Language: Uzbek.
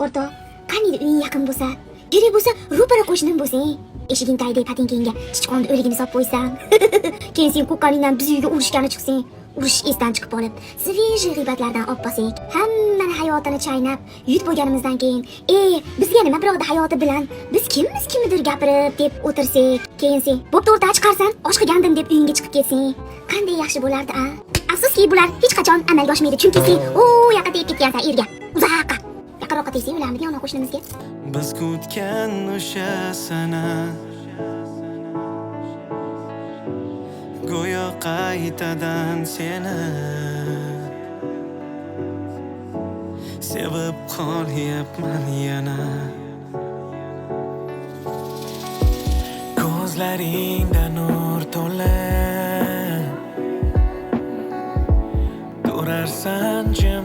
O'rtoq, qaniydi uying yaqin bo'lsa, kerak bo'lsa ro'para qo'shnim bo'lsang, eshiging tagidagi patinkangga chichqonni o'ligini solib qo'ysam, keyin sen qo'qqaningdan biz uyga urishgani chiqsang, urush esdan chiqib qolib, svejiy g'iybatlardan oppasak, hammani hayotini chaynab, yut bo'lganimizdan keyin, bizga nima birovda hayoti bilan, biz kimmiz kimnidir gapirib deb o'tirsak, keyin sen bo'pti o'rta chiqarsan, oshqa gandim deb uyingga chiqib ketsang, qanday yaxshi bo'lardi, a? Afsuski bular hech qachon amalga oshmaydi, chunki sen yoqqa tegib ketgansan erga. Uzoqqa. Yaqinroqqa tegsang o'larmidi yonma qo'shnimizga? Biz kutgan o'sha sana go'yo qaytadan seni sevib qolyapman yana. Ko'zlaringda nur to'la turarsan jim